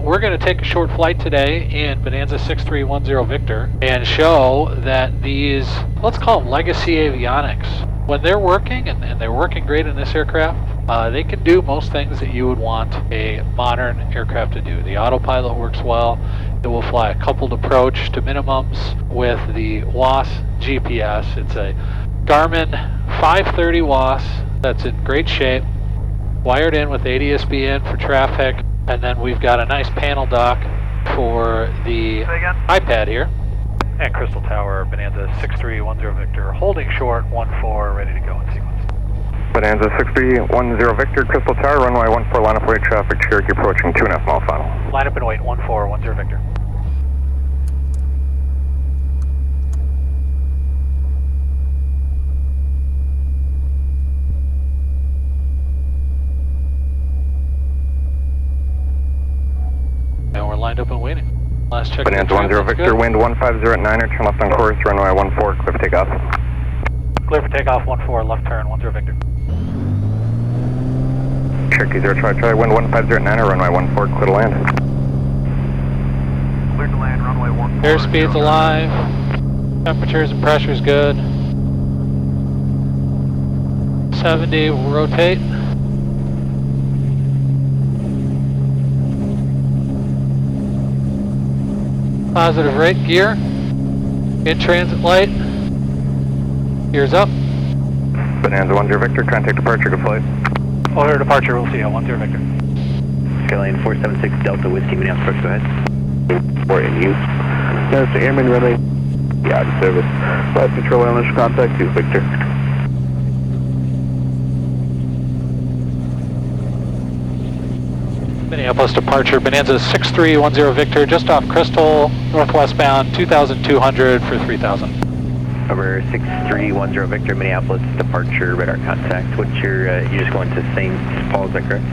we're going to take a short flight today in Bonanza 6310 Victor and show that these, let's call them legacy avionics, when they're working, and they're working great in this aircraft, they can do most things that you would want a modern aircraft to do. The autopilot works well. It will fly a coupled approach to minimums with the WAS GPS. It's a Garmin 530 WAS that's in great shape, wired in with ADS-B in for traffic, and then we've got a nice panel dock for the iPad here. And Crystal Tower, Bonanza 6310 Victor, holding short, 14, ready to go in sequence. Bonanza 6310 Victor, Crystal Tower, runway 14, line up wait traffic, Cherokee approaching 2.5 mile final. Line up and wait, 1410 Victor. And we're lined up and waiting. Last check. Bonanza 10 Victor, good. wind 150 at 9er, turn left on course, runway 14, clear for takeoff. Clear for takeoff, 14, left turn, 10 Victor. Cherokee 0 try, wind 150 at 9er, runway 14, clear to land. Clear to land, runway 14. Airspeed's alive, temperatures and pressure's good. 70, we'll rotate. Positive right gear, in transit light, gears up. Bonanza 10 Victor, contact departure, good flight. Order departure, we'll see you, 10 Victor. Skyline 476 Delta Whiskey, Minneapolis, go ahead. We're in use. That's the airman relay. Yacht service. Flight control analyst contact 2 Victor. Minneapolis departure, Bonanza 6310 Victor, just off Crystal, northwest bound, 2200 for 3000. Over 6310 Victor, Minneapolis departure, radar contact. What's your, you're just going to St. Paul, is that correct?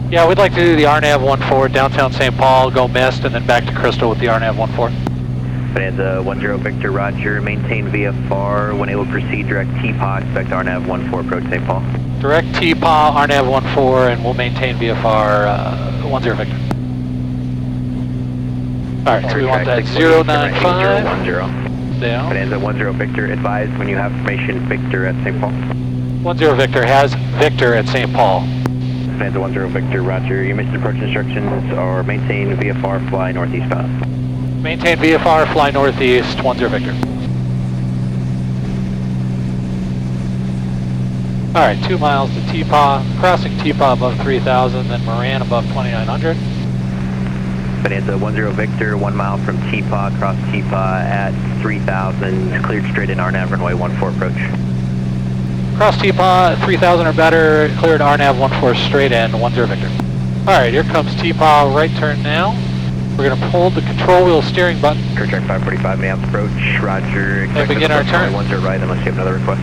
Yeah, we'd like to do the RNAV 14, downtown St. Paul, go mist, and then back to Crystal with the RNAV 14. Bonanza 10 Victor, roger. Maintain VFR. When able to proceed, direct TPA, expect RNAV 14, approach St. Paul. Direct TPA, RNAV 14, and we'll maintain VFR 10 Victor. Alright, so we want that 095. 10. Down. Bonanza 10 Victor, advise when you have formation Victor at St. Paul. 10 Victor has Victor at St. Paul. Bonanza 10 Victor, roger. Your mission approach instructions are maintain VFR, fly northeast bound. Maintain VFR, fly northeast, 10 Victor. Alright, 2 miles to TPA, crossing TPA above 3000, then Moran above 2900. Bonanza 10 Victor, 1 mile from TPA, cross TPA at 3000, cleared straight in RNAV runway 14 approach. Cross TPA, 3000 or better, cleared RNAV 14 straight in, 10 Victor. Alright, here comes TPA, right turn now. We're going to hold the control wheel steering button. Clear track 545, Minneapolis approach, roger. And begin our turn. 10 right, unless you have another request.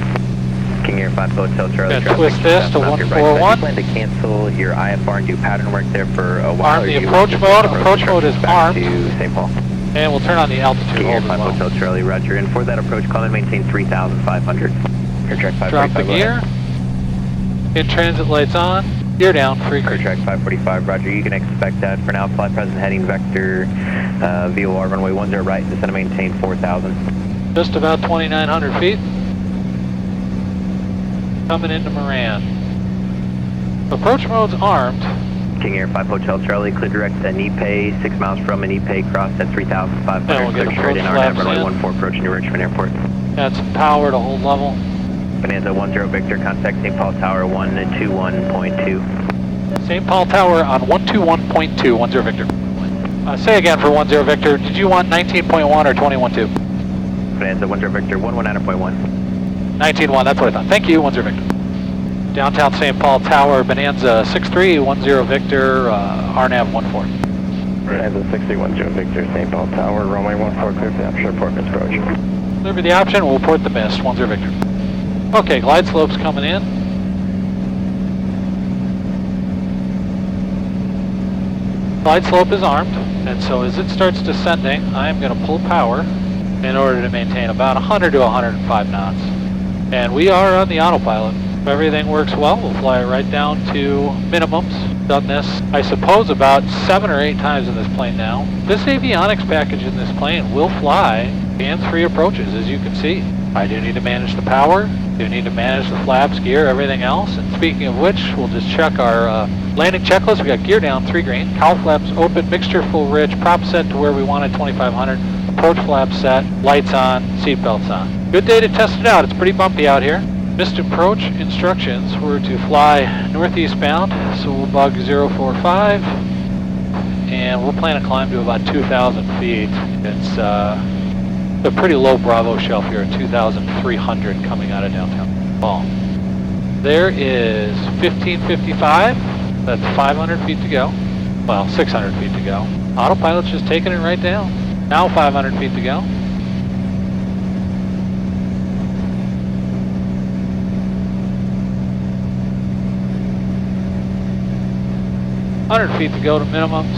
King Air 5 Hotel Charlie. Gonna twist this to 141. Plan to cancel your IFR and do pattern work there for a while. Arm the approach mode. Approach mode is armed. To St. Paul. And we'll turn on the altitude King Air hold 5 as well. Hotel Charlie, roger. And for that approach, call and maintain 3,500. Air track 545. Drop the gear. In transit lights on. Gear down, free Air cruise. track 545, roger. You can expect that for now. Fly present heading vector, VOR runway 10 right, descend and maintain 4,000. Just about 2,900 feet. Coming into Moran. Approach mode's armed. King Air 5 Hotel Charlie, clear direct to Nipe, 6 miles from Nipe, cross at 3,500. And we'll get clear straight in approach RNAV runway flaps 14 approaching to Richmond Airport. Add some power to hold level. Bonanza 10 Victor, contact St. Paul Tower 121.2. St. Paul Tower on 121.2, 10 Victor. Say again for 10 Victor, did you want 19.1 or 21.2? Bonanza 10 Victor, 119.1. 19.1, that's what I thought. Thank you, 10 Victor. Downtown St. Paul Tower, Bonanza 6310 Victor, RNAV 14. Bonanza 6310 Victor, St. Paul Tower, runway 14, clear for the option port miss approach. Clear for the option, we'll port the mist, 10 Victor. Okay, glide slope's coming in. Glide slope is armed, and so as it starts descending, I'm going to pull power in order to maintain about 100 to 105 knots. And we are on the autopilot. If everything works well, we'll fly it right down to minimums. Done this, I suppose, about 7 or 8 times in this plane now. This avionics package in this plane will fly hands-free approaches, as you can see. I do need to manage the power, do need to manage the flaps, gear, everything else. And speaking of which, we'll just check our landing checklist. We got gear down, 3 green, cowl flaps open, mixture full rich, prop set to where we wanted, 2500, approach flaps set, lights on, seat belts on. Good day to test it out. It's pretty bumpy out here. Missed approach instructions were to fly northeast bound, so we'll bug 045, and we'll plan a climb to about 2,000 feet. It's a pretty low Bravo shelf here at 2,300 coming out of downtown Ball. There is 1555, that's 500 feet to go, well 600 feet to go. Autopilot's just taking it right down. Now 500 feet to go. 100 feet to go to minimums.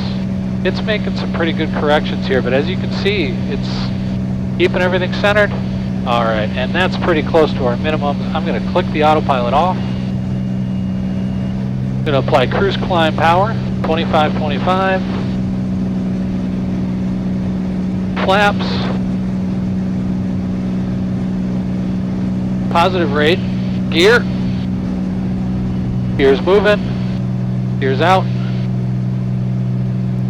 It's making some pretty good corrections here, but as you can see, it's keeping everything centered. All right, and that's pretty close to our minimums. I'm going to click the autopilot off. I'm going to apply cruise climb power, 2525. Flaps. Positive rate. Gear. Gear's moving. Gear's out.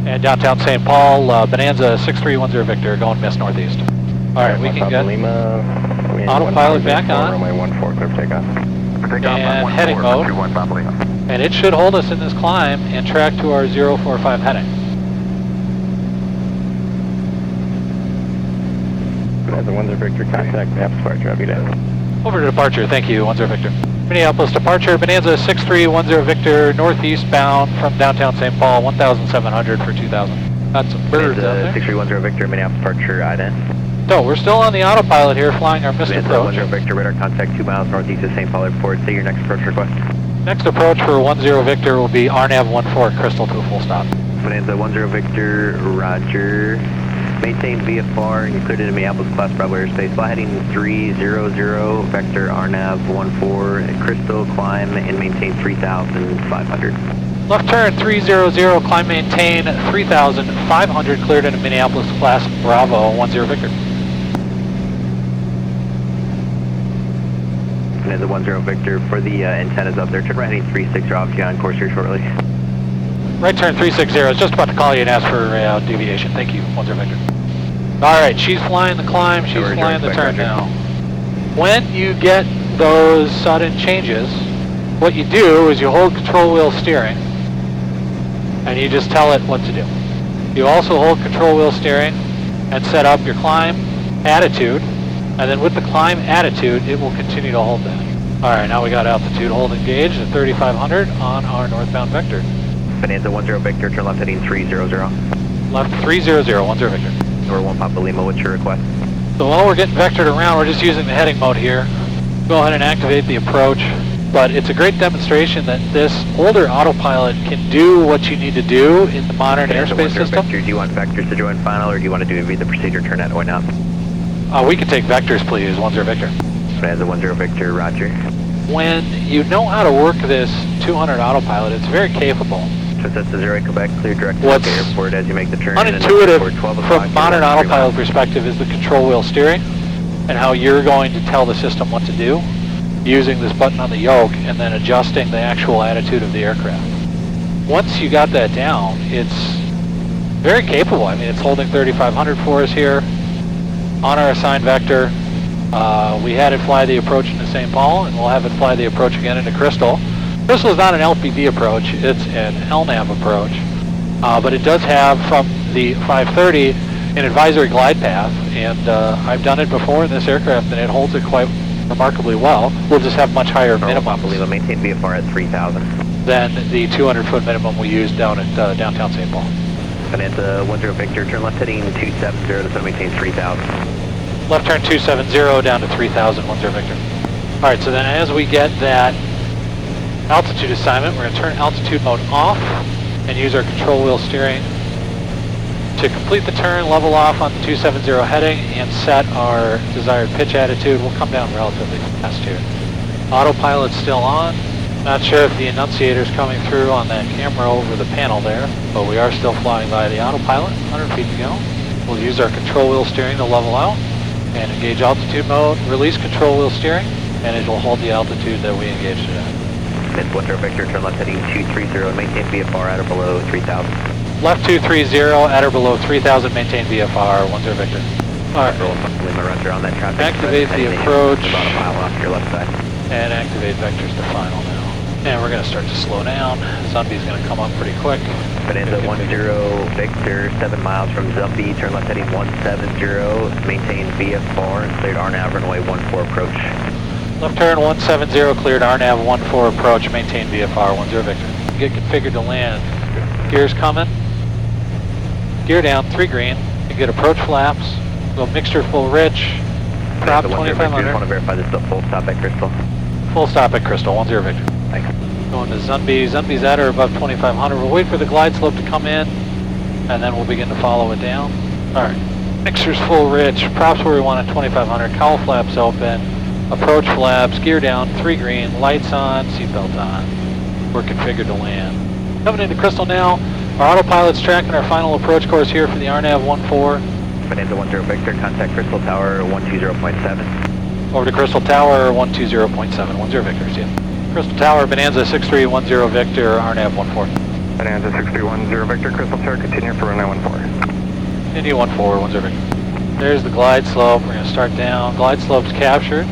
And downtown St. Paul, Bonanza 6310 Victor, going miss northeast. All right, we can get autopilot back on. And heading mode. And it should hold us in this climb and track to our 045 heading. Bonanza 10 Victor, contact maps departure, I'll be there. Over to departure, thank you, 10 Victor. Minneapolis departure, Bonanza 6310 Victor, northeast bound from downtown St. Paul, 1,700 for 2,000. Got some birds out there. 6310 Victor, Minneapolis departure, IDEN. So we're still on the autopilot here, flying our missed approach. 10 Victor, radar contact 2 miles northeast of St. Paul Airport. Say your next approach request. Next approach for 10 Victor will be RNAV 14 Crystal to a full stop. Bonanza 10 Victor, roger. Maintain VFR and you cleared into Minneapolis class Bravo airspace. Fly heading 300, vector RNAV 14, Crystal, climb and maintain 3,500. Left turn 300, climb maintain 3,500, cleared into Minneapolis class Bravo 10 Victor. Bonanza 10 Victor, for the antennas up there, turn right heading 360 off you on course here shortly. Right turn 360, I was just about to call you and ask for deviation. Thank you, 10 Victor. Alright, she's flying the climb, she's flying the turn now. When you get those sudden changes, what you do is you hold control wheel steering and you just tell it what to do. You also hold control wheel steering and set up your climb attitude, and then with the climb attitude, it will continue to hold that. Alright, now we got altitude, hold engaged at 3,500 on our northbound vector. Bonanza 10 Victor, turn left heading 300. Left 300, 10 Victor. Or 1 Papa Lima, what's your request? So while we're getting vectored around, we're just using the heading mode here. Go ahead and activate the approach. But it's a great demonstration that this older autopilot can do what you need to do in the modern airspace system. Victor, do you want vectors to join final, or do you want to do the procedure turn at now? We can take vectors, please, 10 Victor. Bonanza 10 Victor, roger. When you know how to work this 200 autopilot, it's very capable. That's the 0 Quebec, clear direct to the airport as you make the turn. Unintuitive from modern autopilot perspective is the control wheel steering and how you're going to tell the system what to do using this button on the yoke and then adjusting the actual attitude of the aircraft. Once you got that down, it's very capable. I mean, it's holding 3,500 for us here on our assigned vector. We had it fly the approach into St. Paul, and we'll have it fly the approach again into Crystal. Crystal is not an LPD approach, it's an LNAV approach, but it does have from the 530 an advisory glide path, and I've done it before in this aircraft and it holds it quite remarkably well. We'll just have much higher minimums. Maintain VFR at 3,000. Than the 200-foot minimum we used down at downtown St. Paul. Bonanza 10 Victor, turn left heading 270 to maintain 3,000. Left turn 270 down to 3,000, 10 Victor. All right, so then as we get that altitude assignment, we're going to turn altitude mode off and use our control wheel steering to complete the turn, level off on the 270 heading, and set our desired pitch attitude. We'll come down relatively fast here. Autopilot's still on. Not sure if the enunciator's coming through on that camera over the panel there, but we are still flying by the autopilot, 100 feet to go. We'll use our control wheel steering to level out and engage altitude mode, release control wheel steering, and it will hold the altitude that we engaged it at. It's 10 Victor, turn left heading 230, maintain VFR at or below 3,000. Left 230, at or below 3,000, maintain VFR, 10 Victor. Alright. Lima Roger on that traffic. Activate the approach. About a mile off your left side. And activate vectors to final now. And we're going to start to slow down. Zumbi's going to come up pretty quick. Bonanza 10 Victor, 7 miles from Zumbi, turn left heading 170, maintain VFR, and cleared RNAV runway 14 approach. Left turn 170, cleared RNAV 14 approach, maintain VFR 10 Victor. Get configured to land. Gears coming. Gear down, 3 green. You get approach flaps. Go mixture full rich. Prop 2500. I just want to verify this is a full stop at Crystal. Full stop at Crystal, 10 Victor. Thanks. Going to Zumbi. Zumbi's at or above 2500. We'll wait for the glide slope to come in, and then we'll begin to follow it down. Alright. Mixture's full rich. Props where we want at 2500. Cowl flaps open. Approach flaps. Gear down. 3 green. Lights on. Seatbelt on. We're configured to land. Coming into Crystal now. Our autopilot's tracking our final approach course here for the RNAV 14. Bonanza 10 Victor, contact Crystal Tower 120.7. Over to Crystal Tower 120.7. 10 Victor, see ya. Crystal Tower, Bonanza 6310 Victor, RNAV 14. Bonanza 6310 Victor, Crystal Tower, continue for runway 14. India 14, 10 Victor. There's the glide slope. We're going to start down. Glide slope's captured.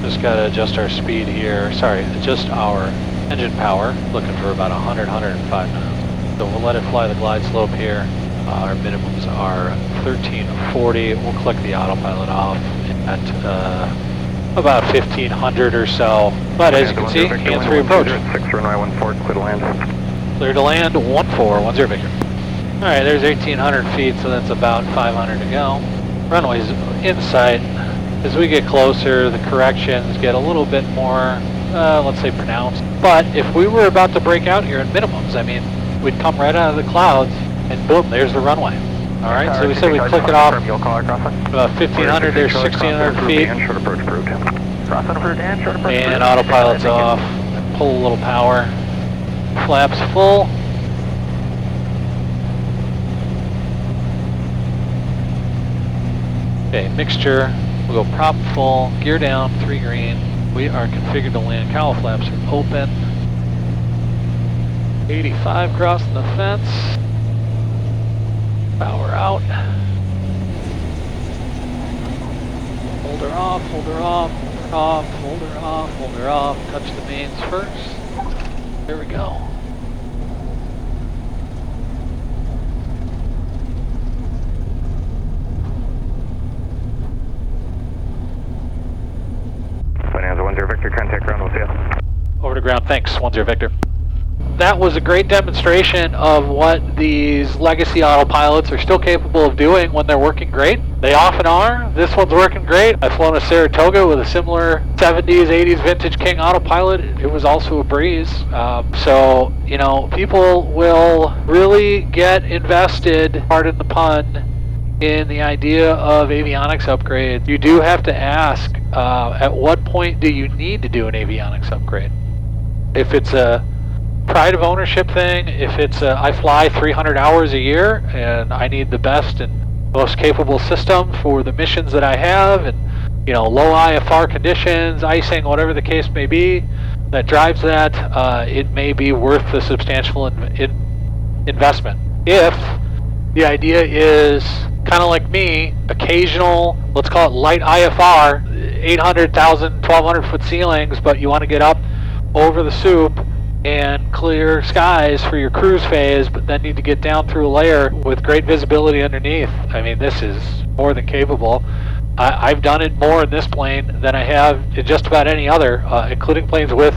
Just got to adjust our speed here. Sorry, adjust our engine power. Looking for about 100, 105 knots. So we'll let it fly the glide slope here. Our minimums are 1340. We'll click the autopilot off at about 1500 or so. But as you can see, hands-free approach. 6 runway 14, clear to land. Clear to land, 14, 10 Victor. Alright, there's 1800 feet, so that's about 500 to go. Runway's in sight. As we get closer, the corrections get a little bit more, let's say, pronounced. But if we were about to break out here in minimums, I mean, we'd come right out of the clouds, and boom, there's the runway. Alright, so we said we'd click it off. About 1500, there's 1600 feet. Short approach approved. And autopilot's off. Pull a little power. Flaps full. Okay, mixture. We'll go prop full. Gear down, 3 green. We are configured to land. Cowl flaps are open. 85 crossing the fence. Power out. Hold her off, hold her off, hold her off, hold her off, hold her off. Touch the mains first. There we go. Bonanza 10 Victor, contact ground, we'll see ya. Over to ground, thanks, 10 Victor. That was a great demonstration of what these legacy autopilots are still capable of doing when they're working great. They often are. This one's working great. I've flown a Saratoga with a similar 70s, 80s vintage King autopilot. It was also a breeze. So, you know, people will really get invested, pardon the pun, in the idea of avionics upgrade. You do have to ask, at what point do you need to do an avionics upgrade? If it's a pride of ownership thing, if it's I fly 300 hours a year and I need the best and most capable system for the missions that I have, and you know, low IFR conditions, icing, whatever the case may be, that drives that, it may be worth the substantial investment. If the idea is kind of like me, occasional, let's call it light IFR, 800,000, 1,200 foot ceilings, but you want to get up over the soup and clear skies for your cruise phase, but then need to get down through a layer with great visibility underneath. I mean, this is more than capable. I've done it more in this plane than I have in just about any other, including planes with,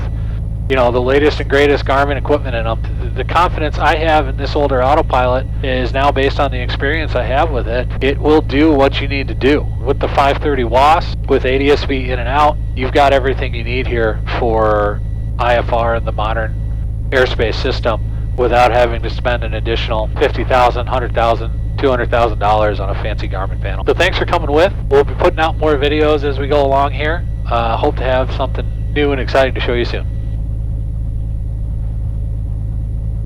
you know, the latest and greatest Garmin equipment in them. The confidence I have in this older autopilot is now based on the experience I have with it. It will do what you need to do. With the 530 WAS, with ADS-B in and out, you've got everything you need here for IFR in the modern airspace system without having to spend an additional $50,000, $100,000, $200,000 on a fancy Garmin panel. So thanks for coming with. We'll be putting out more videos as we go along here. Hope to have something new and exciting to show you soon.